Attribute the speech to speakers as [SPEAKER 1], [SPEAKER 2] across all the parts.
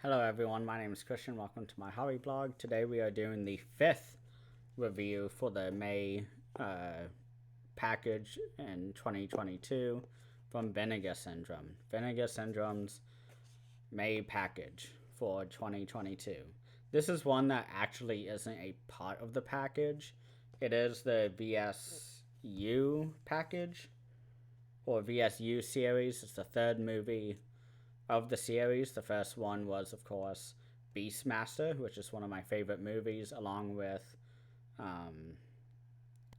[SPEAKER 1] Hello everyone, my name is Christian. Welcome to my hobby blog. Today we are doing the fifth review for the May package in 2022 from Vinegar Syndrome. Vinegar Syndrome's May package for 2022. This is one that actually isn't a part of the package. It is the VSU package or VSU series. It's the third movie of the series. The first one was, of course, Beastmaster, which is one of my favorite movies, along with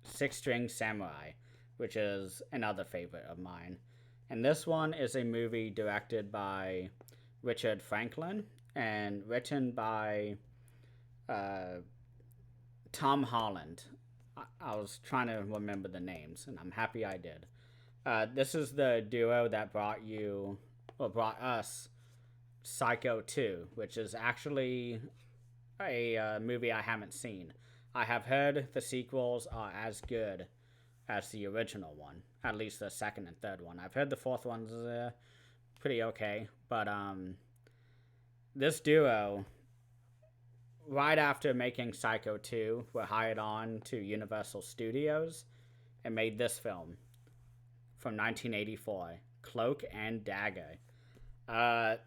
[SPEAKER 1] Six String Samurai, which is another favorite of mine. And this one is a movie directed by Richard Franklin and written by Tom Holland. I was trying to remember the names, and I'm happy I did. This is the duo that brought us Psycho 2, which is actually a movie I haven't seen. I have heard the sequels are as good as the original one, at least the second and third one. I've heard the fourth one's pretty okay, but this duo, right after making Psycho 2, were hired on to Universal Studios and made this film from 1984, Cloak and Dagger.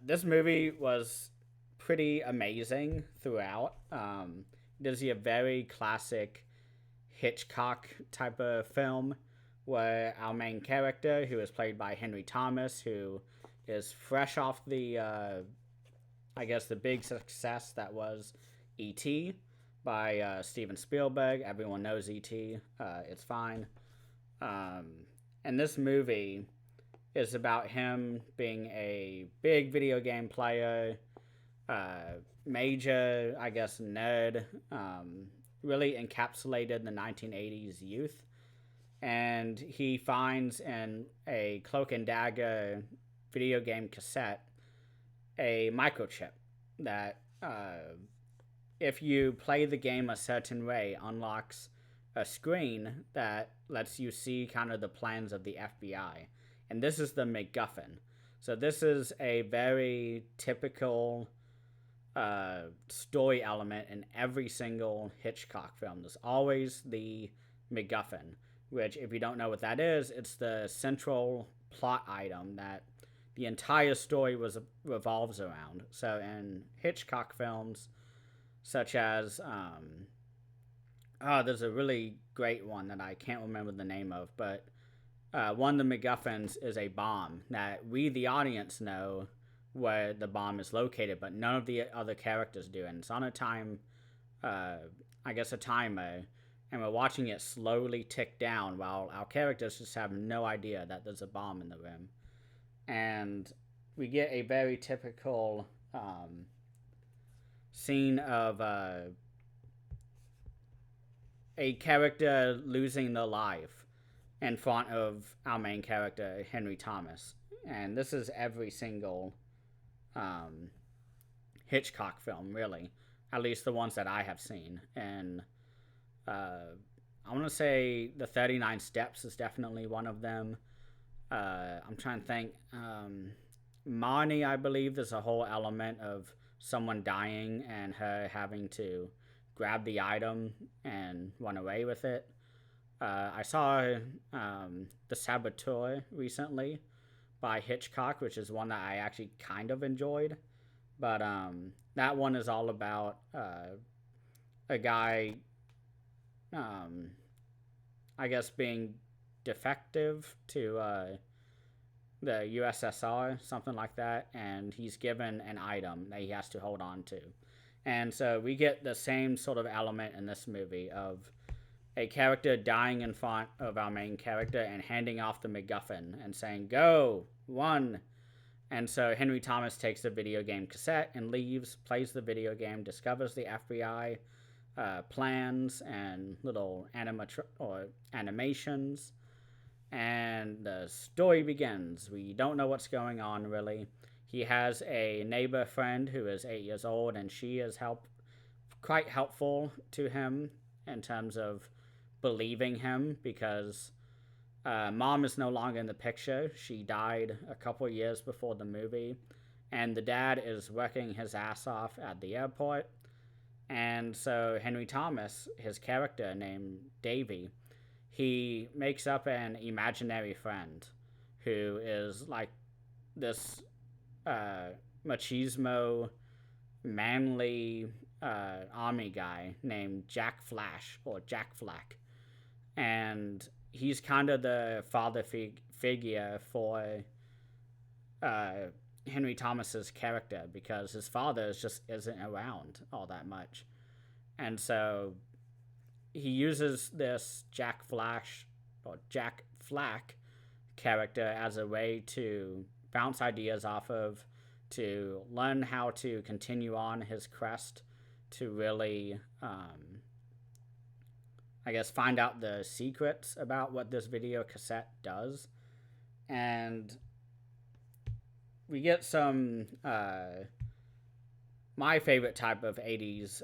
[SPEAKER 1] This movie was pretty amazing throughout. It is a very classic Hitchcock type of film where our main character, who is played by Henry Thomas, who is fresh off the big success that was E.T. by Steven Spielberg. Everyone knows E.T. It's fine. And this movie is about him being a big video game player, major, nerd, really encapsulated the 1980s youth. And he finds in a Cloak and Dagger video game cassette a microchip that, if you play the game a certain way, unlocks a screen that lets you see kind of the plans of the FBI. And this is the MacGuffin. So this is a very typical story element in every single Hitchcock film. There's always the MacGuffin, which, if you don't know what that is, it's the central plot item that the entire story revolves around. So in Hitchcock films, such as there's a really great one that I can't remember the name of, but one of the MacGuffins is a bomb that we, the audience, know where the bomb is located, but none of the other characters do. And it's on a timer, and we're watching it slowly tick down while our characters just have no idea that there's a bomb in the room. And we get a very typical scene of a character losing their life in front of our main character, Henry Thomas. And this is every single Hitchcock film, really. At least the ones that I have seen. And I want to say the 39 Steps is definitely one of them. I'm trying to think. Marnie, I believe there's a whole element of someone dying and her having to grab the item and run away with it. I saw The Saboteur recently by Hitchcock, which is one that I actually kind of enjoyed. But that one is all about a guy, being defective to the USSR, something like that, and he's given an item that he has to hold on to. And so we get the same sort of element in this movie of a character dying in front of our main character and handing off the MacGuffin and saying, "Go, run." And so Henry Thomas takes the video game cassette and leaves, plays the video game, discovers the FBI plans and little animations, and the story begins. We don't know what's going on, really. He has a neighbor friend who is 8 years old, and she is quite helpful to him in terms of believing him, because mom is no longer in the picture. She died a couple years before the movie, and the dad is working his ass off at the airport. And so Henry Thomas, his character named Davy, he makes up an imaginary friend who is like this machismo, manly army guy named Jack Flash or Jack Flack. And he's kind of the father figure for uh, Henry Thomas's character because his father just isn't around all that much. And so he uses this Jack Flash or Jack Flack character as a way to bounce ideas off of, to learn how to continue on his quest, to really, I guess, find out the secrets about what this video cassette does. And we get some, my favorite type of 80s,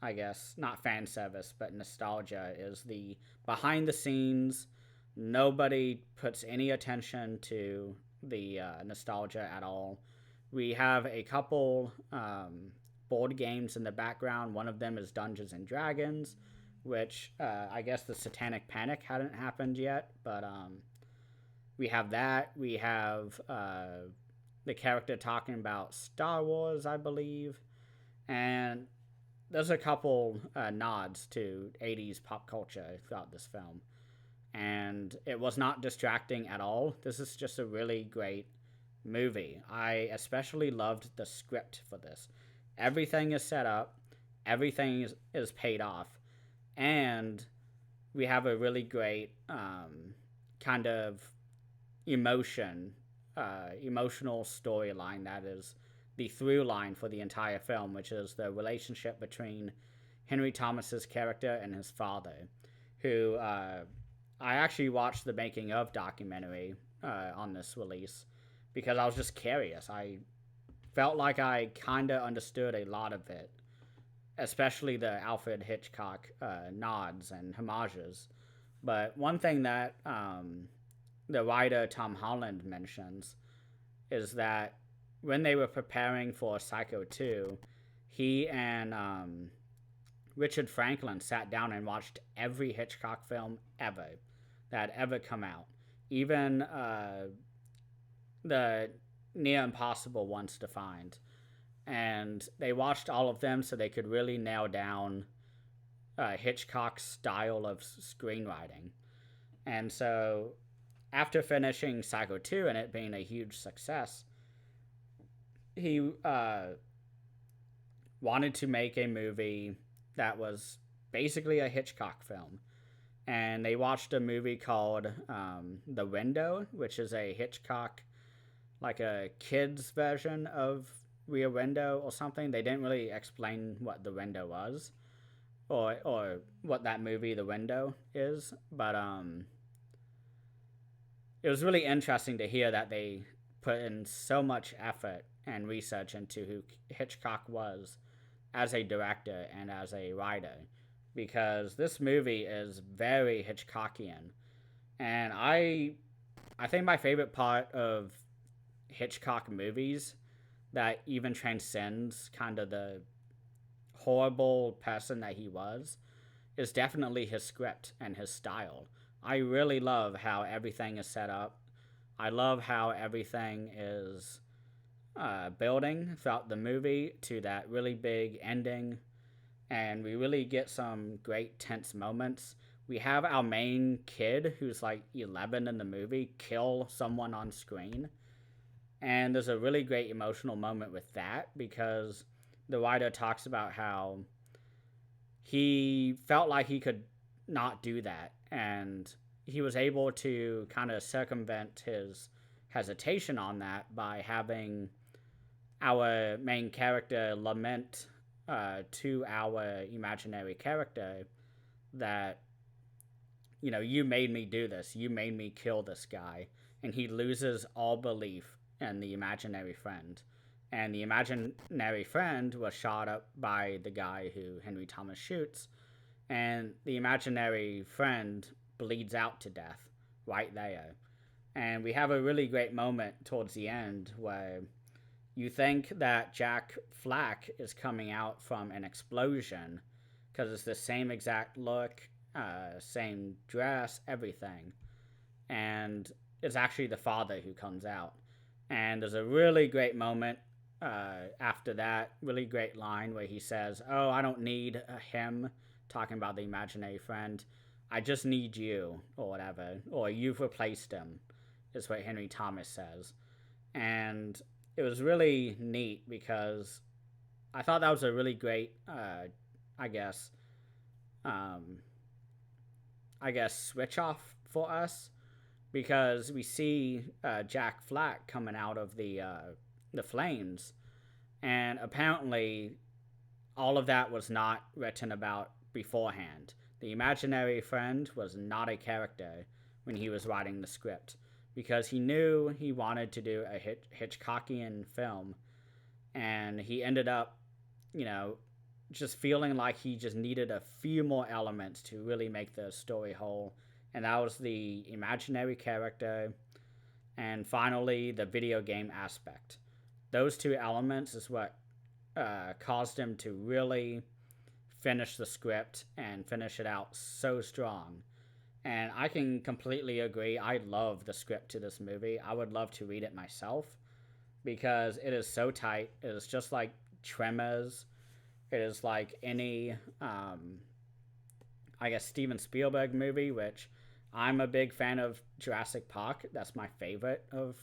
[SPEAKER 1] I guess, not fan service, but nostalgia is the behind the scenes. Nobody puts any attention to the nostalgia at all. We have a couple board games in the background. One of them is Dungeons and Dragons, which I guess the Satanic Panic hadn't happened yet, but we have that. We have the character talking about Star Wars, I believe, and there's a couple nods to 80s pop culture throughout this film, and it was not distracting at all. This is just a really great movie. I especially loved the script for this. Everything is set up, everything is paid off, and we have a really great kind of emotional storyline that is the through line for the entire film, which is the relationship between Henry Thomas's character and his father, who I actually watched the making of documentary on this release because I was just curious. I felt like I kind of understood a lot of it, especially the Alfred Hitchcock nods and homages. But one thing that the writer Tom Holland mentions is that when they were preparing for Psycho 2, he and Richard Franklin sat down and watched every Hitchcock film ever that had ever come out, even the near impossible ones to find. And they watched all of them so they could really nail down Hitchcock's style of screenwriting. And so after finishing Psycho 2 and it being a huge success, he wanted to make a movie that was basically a Hitchcock film. And they watched a movie called The Window, which is a Hitchcock, like a kid's version of Rear Window or something. They didn't really explain what The Window was or what that movie The Window is, but it was really interesting to hear that they put in so much effort and research into who Hitchcock was as a director and as a writer, because this movie is very Hitchcockian. And I think my favorite part of Hitchcock movies that even transcends kind of the horrible person that he was is definitely his script and his style. I really love how everything is set up. I love how everything is building throughout the movie to that really big ending, and we really get some great tense moments. We have our main kid, who's like 11 in the movie, kill someone on screen, and there's a really great emotional moment with that because the writer talks about how he felt like he could not do that, and he was able to kind of circumvent his hesitation on that by having our main character lament to our imaginary character that, you know, you made me do this, you made me kill this guy, and he loses all belief in the imaginary friend. And the imaginary friend was shot up by the guy who Henry Thomas shoots, and the imaginary friend bleeds out to death right there. And we have a really great moment towards the end where you think that Jack Flack is coming out from an explosion because it's the same exact look, same dress, everything. And it's actually the father who comes out. And there's a really great moment after that, really great line where he says, "Oh, I don't need him," talking about the imaginary friend. "I just need you," or whatever. Or "You've replaced him," is what Henry Thomas says. And it was really neat because I thought that was a really great, I guess, um, switch off for us because we see Jack Flack coming out of the flames, and apparently all of that was not written about beforehand. The imaginary friend was not a character when he was writing the script because he knew he wanted to do a Hitchcockian film, and he ended up, you know, just feeling like he just needed a few more elements to really make the story whole, and that was the imaginary character, and finally the video game aspect. Those two elements is what caused him to really finish the script and finish it out so strong. And I can completely agree. I love the script to this movie. I would love to read it myself because it is so tight. It is just like Tremors. It is like any, I guess, Steven Spielberg movie, which I'm a big fan of Jurassic Park. That's my favorite of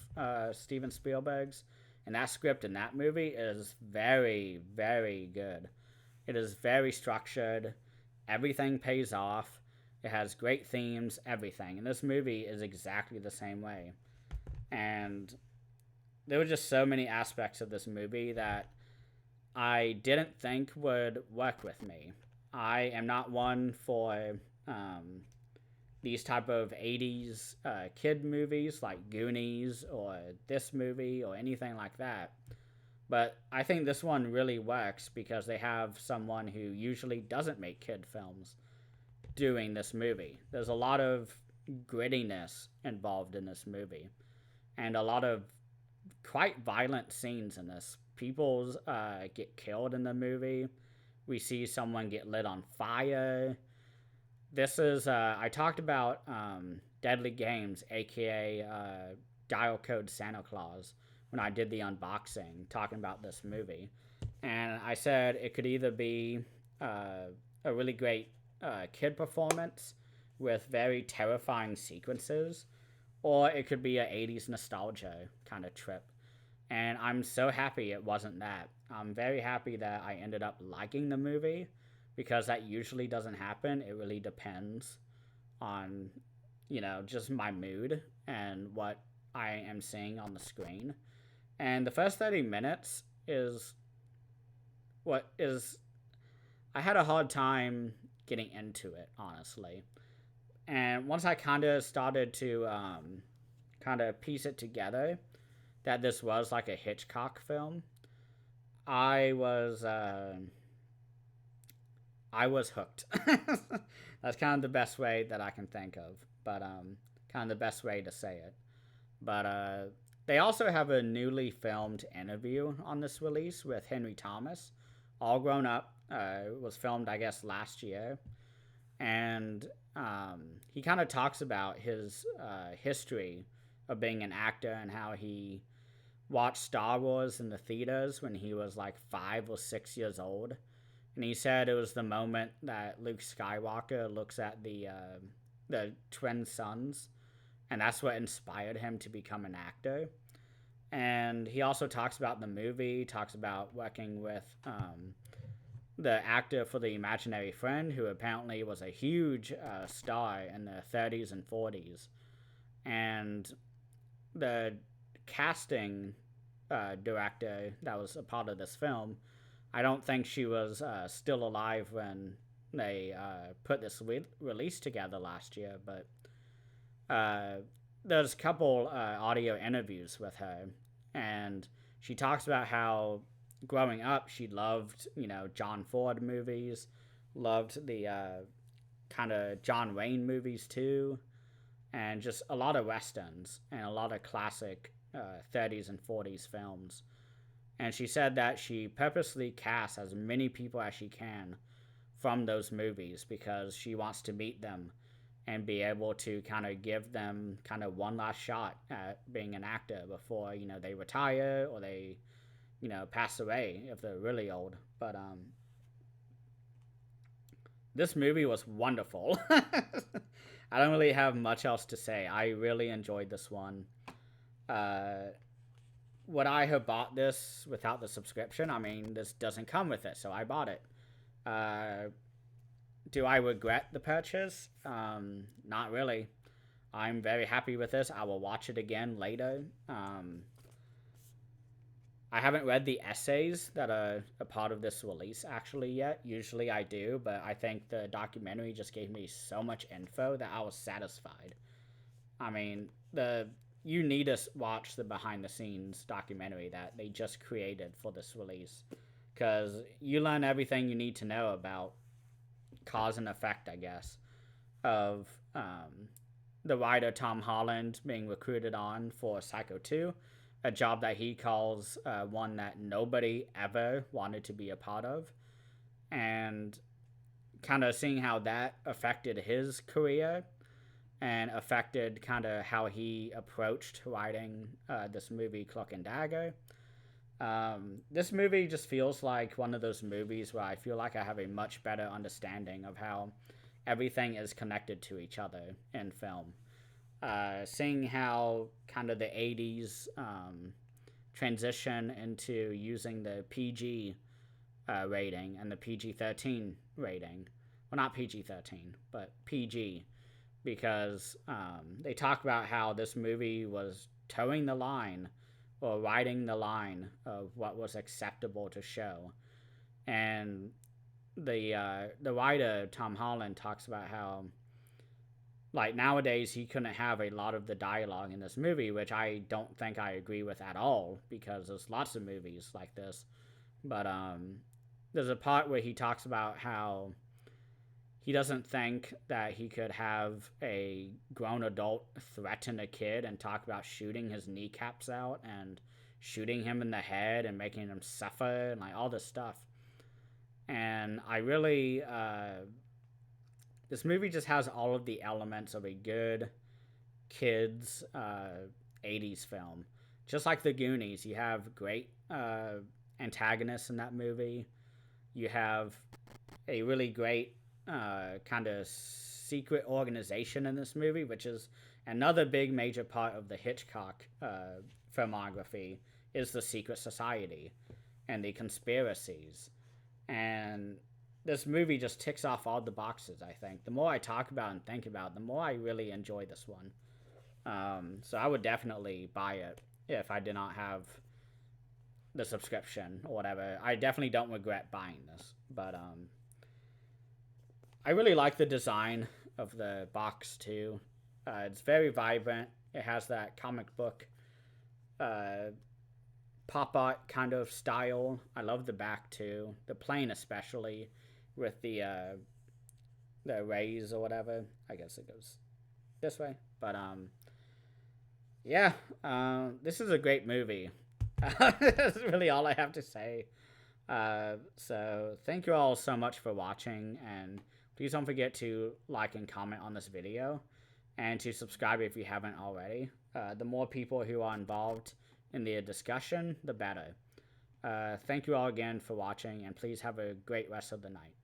[SPEAKER 1] Steven Spielberg's. And that script in that movie is very, very good. It is very structured. Everything pays off. It has great themes, everything. And this movie is exactly the same way. And there were just so many aspects of this movie that I didn't think would work with me. I am not one for these type of 80s kid movies like Goonies or this movie or anything like that. But I think this one really works because they have someone who usually doesn't make kid films doing this movie. There's a lot of grittiness involved in this movie and a lot of quite violent scenes in this. People get killed in the movie. We see someone get lit on fire. This is, I talked about Deadly Games, aka Dial Code Santa Claus, when I did the unboxing, talking about this movie. And I said it could either be a really great kid performance with very terrifying sequences, or it could be an 80s nostalgia kind of trip. And I'm so happy it wasn't that. I'm very happy that I ended up liking the movie because that usually doesn't happen. It really depends on, you know, just my mood and what I am seeing on the screen. And the first 30 minutes is what is. I had a hard time getting into it, honestly. And once I kind of started to kind of piece it together, that this was like a Hitchcock film, I was hooked. That's kind of the best way that I can think of, but kind of the best way to say it. But they also have a newly filmed interview on this release with Henry Thomas, all grown up. It was filmed, I guess, last year, and he kind of talks about his history of being an actor and how he watched Star Wars in the theaters when he was like 5 or 6 years old. And he said it was the moment that Luke Skywalker looks at the twin sons, and that's what inspired him to become an actor. And he also talks about the movie, talks about working with the actor for the imaginary friend, who apparently was a huge star in the 30s and 40s. And the casting director that was a part of this film, I don't think she was still alive when they put this release together last year, but there's a couple audio interviews with her, and she talks about how growing up she loved, you know, John Ford movies, loved the kind of John Wayne movies too, and just a lot of westerns and a lot of classic 30s and 40s films. And she said that she purposely casts as many people as she can from those movies because she wants to meet them and be able to kind of give them kind of one last shot at being an actor before, they retire or they, pass away if they're really old. But this movie was wonderful. I don't really have much else to say. I really enjoyed this one. Would I have bought this without the subscription? I mean, this doesn't come with it, so I bought it. Do I regret the purchase? Not really. I'm very happy with this. I will watch it again later. I haven't read the essays that are a part of this release actually yet. Usually I do, but I think the documentary just gave me so much info that I was satisfied. I mean, you need to watch the behind the scenes documentary that they just created for this release because you learn everything you need to know about cause and effect, I guess, of the writer Tom Holland being recruited on for Psycho 2, a job that he calls one that nobody ever wanted to be a part of, and kind of seeing how that affected his career and affected kind of how he approached writing this movie, Cloak and Dagger. This movie just feels like one of those movies where I feel like I have a much better understanding of how everything is connected to each other in film. Seeing how kind of the 80s transition into using the PG rating and the PG-13 rating. Well, not PG-13, but PG. Because they talk about how this movie was towing the line or riding the line of what was acceptable to show. And the writer, Tom Holland, talks about how, like, nowadays he couldn't have a lot of the dialogue in this movie, which I don't think I agree with at all, because there's lots of movies like this. But there's a part where he talks about how he doesn't think that he could have a grown adult threaten a kid and talk about shooting his kneecaps out and shooting him in the head and making him suffer and like all this stuff. And I really, this movie just has all of the elements of a good kids 80s film. Just like The Goonies, you have great antagonists in that movie. You have a really great kind of secret organization in this movie, which is another big major part of the Hitchcock filmography, is the secret society and the conspiracies. And this movie just ticks off all the boxes, I think. The more I talk about and think about it, the more I really enjoy this one. So I would definitely buy it if I did not have the subscription or whatever. I definitely don't regret buying this, but I really like the design of the box too. It's very vibrant. It has that comic book pop art kind of style. I love the back too. The plane especially, with the rays or whatever. I guess it goes this way. But yeah, this is a great movie. That's really all I have to say. So thank you all so much for watching, and please don't forget to like and comment on this video, and to subscribe if you haven't already. The more people who are involved in the discussion, the better. Thank you all again for watching, and please have a great rest of the night.